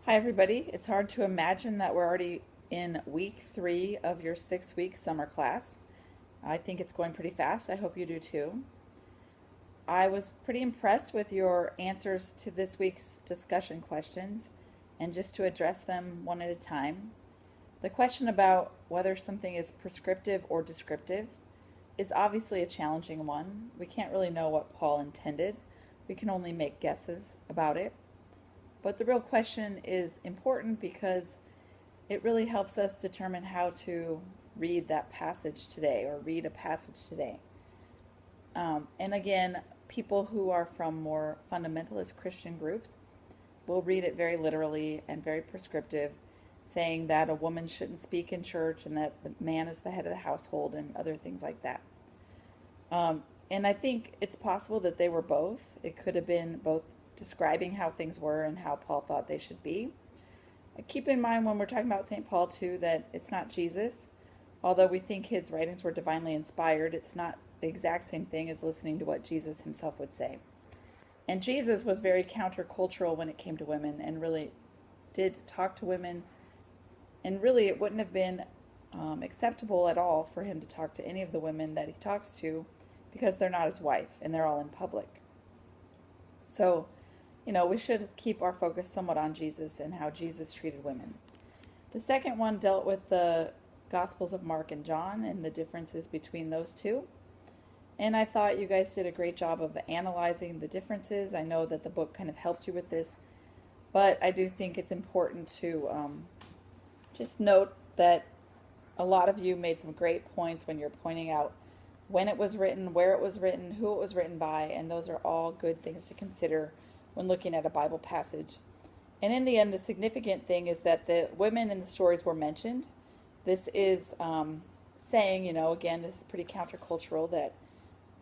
Hi, everybody. It's hard to imagine that we're already in week 3 of your 6-week summer class. I think it's going pretty fast. I hope you do too. I was pretty impressed with your answers to this week's discussion questions, and just to address them one at a time. The question about whether something is prescriptive or descriptive is obviously a challenging one. We can't really know what Paul intended. We can only make guesses about it. But the real question is important because it really helps us determine how to read that passage today or read a passage today. And again, people who are from more fundamentalist Christian groups will read it very literally and very prescriptive, saying that a woman shouldn't speak in church and that the man is the head of the household and other things like that. And I think it's possible that they were both. It could have been both describing how things were and how Paul thought they should be. Keep in mind when we're talking about St. Paul too that it's not Jesus. Although we think his writings were divinely inspired, it's not the exact same thing as listening to what Jesus himself would say. And Jesus was very countercultural when it came to women and really did talk to women. And really it wouldn't have been acceptable at all for him to talk to any of the women that he talks to because they're not his wife and they're all in public. So, we should keep our focus somewhat on Jesus and how Jesus treated women. The second one dealt with the Gospels of Mark and John and the differences between those two. And I thought you guys did a great job of analyzing the differences. I know that the book kind of helped you with this, but I do think it's important to just note that a lot of you made some great points when you're pointing out when it was written, where it was written, who it was written by, and those are all good things to consider when looking at a Bible passage. And in the end, the significant thing is that the women in the stories were mentioned. This is saying, again, this is pretty countercultural, that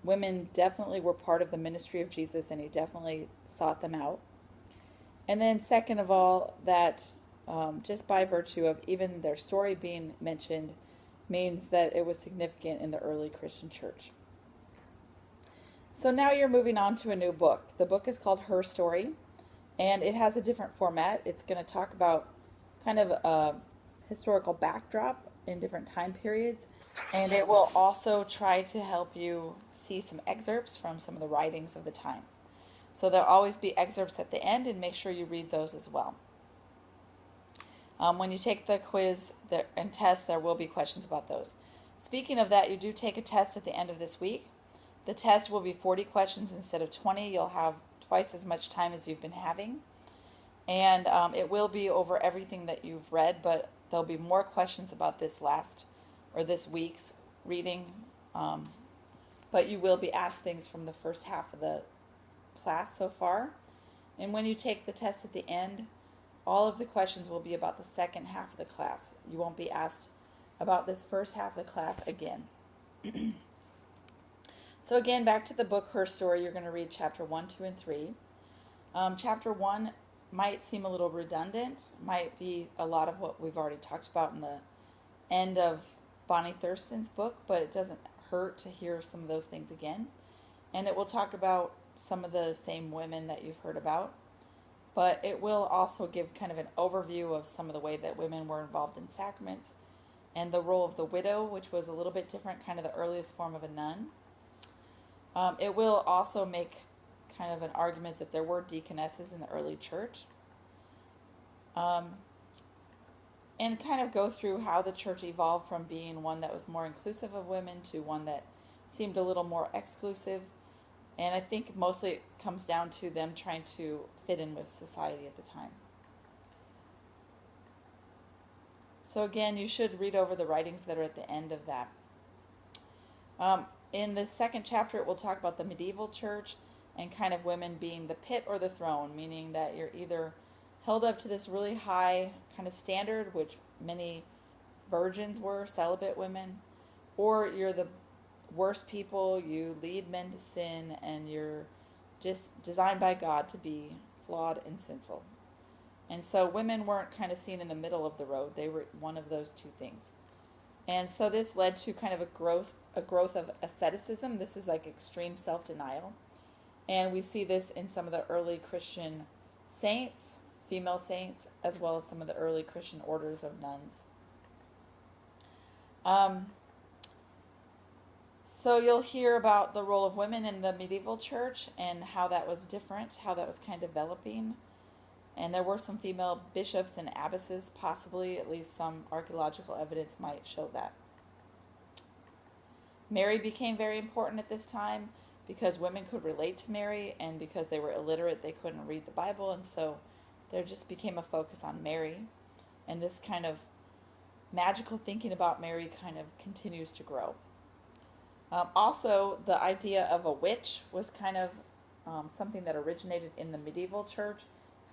women definitely were part of the ministry of Jesus and he definitely sought them out. And then second of all, that just by virtue of even their story being mentioned means that it was significant in the early Christian church. So now you're moving on to a new book. The book is called Her Story, and it has a different format. It's going to talk about kind of a historical backdrop in different time periods, and it will also try to help you see some excerpts from some of the writings of the time. So there'll always be excerpts at the end, and make sure you read those as well. When you take the quiz and test, there will be questions about those. Speaking of that, you do take a test at the end of this week. The test will be 40 questions instead of 20. You'll have twice as much time as you've been having. And it will be over everything that you've read, but there'll be more questions about this week's reading. But you will be asked things from the first half of the class so far. And when you take the test at the end, all of the questions will be about the second half of the class. You won't be asked about this first half of the class again. So again, back to the book, Her Story, you're going to read chapter 1, 2, and 3. Chapter 1 might seem a little redundant, might be a lot of what we've already talked about in the end of Bonnie Thurston's book, but it doesn't hurt to hear some of those things again. And it will talk about some of the same women that you've heard about, but it will also give kind of an overview of some of the way that women were involved in sacraments and the role of the widow, which was a little bit different, kind of the earliest form of a nun. It will also make kind of an argument that there were deaconesses in the early church, and kind of go through how the church evolved from being one that was more inclusive of women to one that seemed a little more exclusive. And I think mostly it comes down to them trying to fit in with society at the time. So again, you should read over the writings that are at the end of that. In the second chapter, it will talk about the medieval church and kind of women being the pit or the throne, meaning that you're either held up to this really high kind of standard, which many virgins were, celibate women, or you're the worst people, you lead men to sin, and you're just designed by God to be flawed and sinful. And so women weren't kind of seen in the middle of the road. They were one of those two things. And so this led to kind of a growth of asceticism. This is like extreme self-denial. And we see this in some of the early Christian saints, female saints, as well as some of the early Christian orders of nuns. Um, so you'll hear about the role of women in the medieval church and how that was different, how that was kind of developing. And there were some female bishops and abbesses, possibly, at least some archaeological evidence might show that. Mary became very important at this time because women could relate to Mary, and because they were illiterate, they couldn't read the Bible, and so there just became a focus on Mary. And this kind of magical thinking about Mary kind of continues to grow. Also, the idea of a witch was kind of something that originated in the medieval church,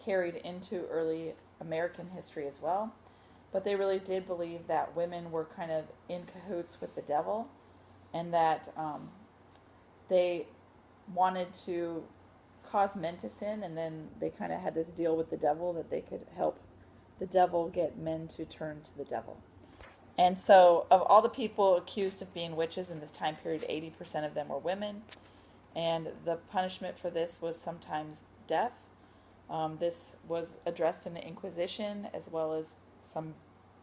carried into early American history as well. But they really did believe that women were kind of in cahoots with the devil, and that they wanted to cause men to sin, and then they kind of had this deal with the devil that they could help the devil get men to turn to the devil. And so of all the people accused of being witches in this time period, 80% of them were women. And the punishment for this was sometimes death. This was addressed in the Inquisition, as well as some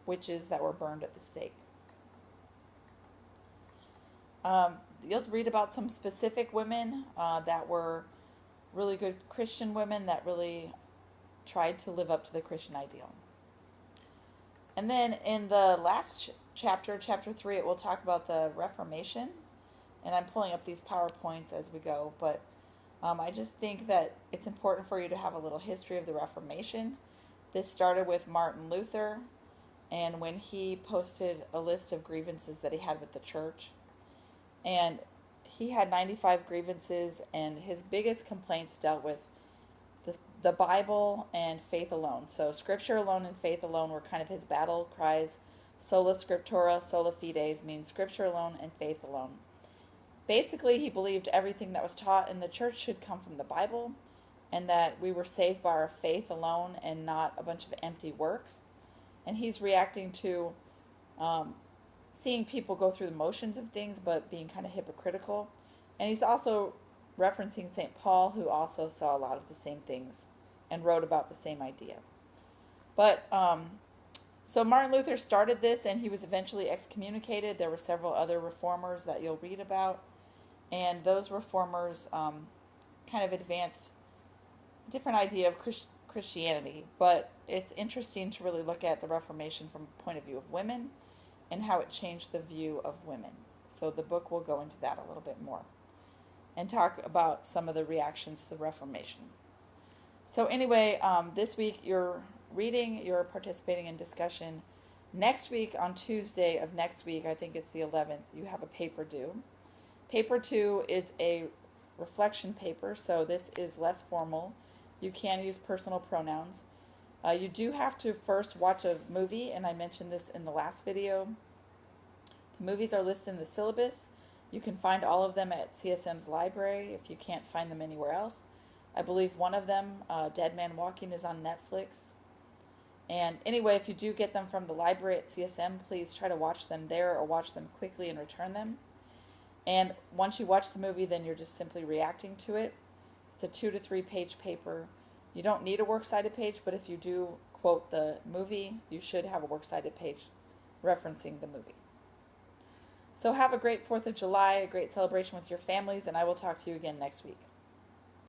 witches that were burned at the stake. You'll read about some specific women that were really good Christian women that really tried to live up to the Christian ideal. And then in the last chapter, chapter 3, it will talk about the Reformation. And I'm pulling up these PowerPoints as we go, but I just think that it's important for you to have a little history of the Reformation. This started with Martin Luther, and when he posted a list of grievances that he had with the church. And he had 95 grievances, and his biggest complaints dealt with the Bible and faith alone. So Scripture alone and faith alone were kind of his battle cries. Sola Scriptura, sola fides means Scripture alone and faith alone. Basically, he believed everything that was taught in the church should come from the Bible, and that we were saved by our faith alone and not a bunch of empty works. And he's reacting to seeing people go through the motions of things, but being kind of hypocritical. And he's also referencing St. Paul, who also saw a lot of the same things and wrote about the same idea. But so Martin Luther started this, and he was eventually excommunicated. There were several other reformers that you'll read about, and those reformers kind of advanced a different idea of Christianity. But it's interesting to really look at the Reformation from a point of view of women and how it changed the view of women. So the book will go into that a little bit more and talk about some of the reactions to the Reformation. So anyway, this week you're reading, you're participating in discussion. Next week, on Tuesday of next week, I think it's the 11th, you have a paper due. Paper 2 is a reflection paper, so this is less formal. You can use personal pronouns. You do have to first watch a movie, and I mentioned this in the last video. The movies are listed in the syllabus. You can find all of them at CSM's library if you can't find them anywhere else. I believe one of them, Dead Man Walking, is on Netflix. And anyway, if you do get them from the library at CSM, please try to watch them there or watch them quickly and return them. And once you watch the movie, then you're just simply reacting to it. It's a 2 to 3 page paper. You don't need a works cited page, but if you do quote the movie, you should have a works cited page referencing the movie. So have a great 4th of July, a great celebration with your families, and I will talk to you again next week.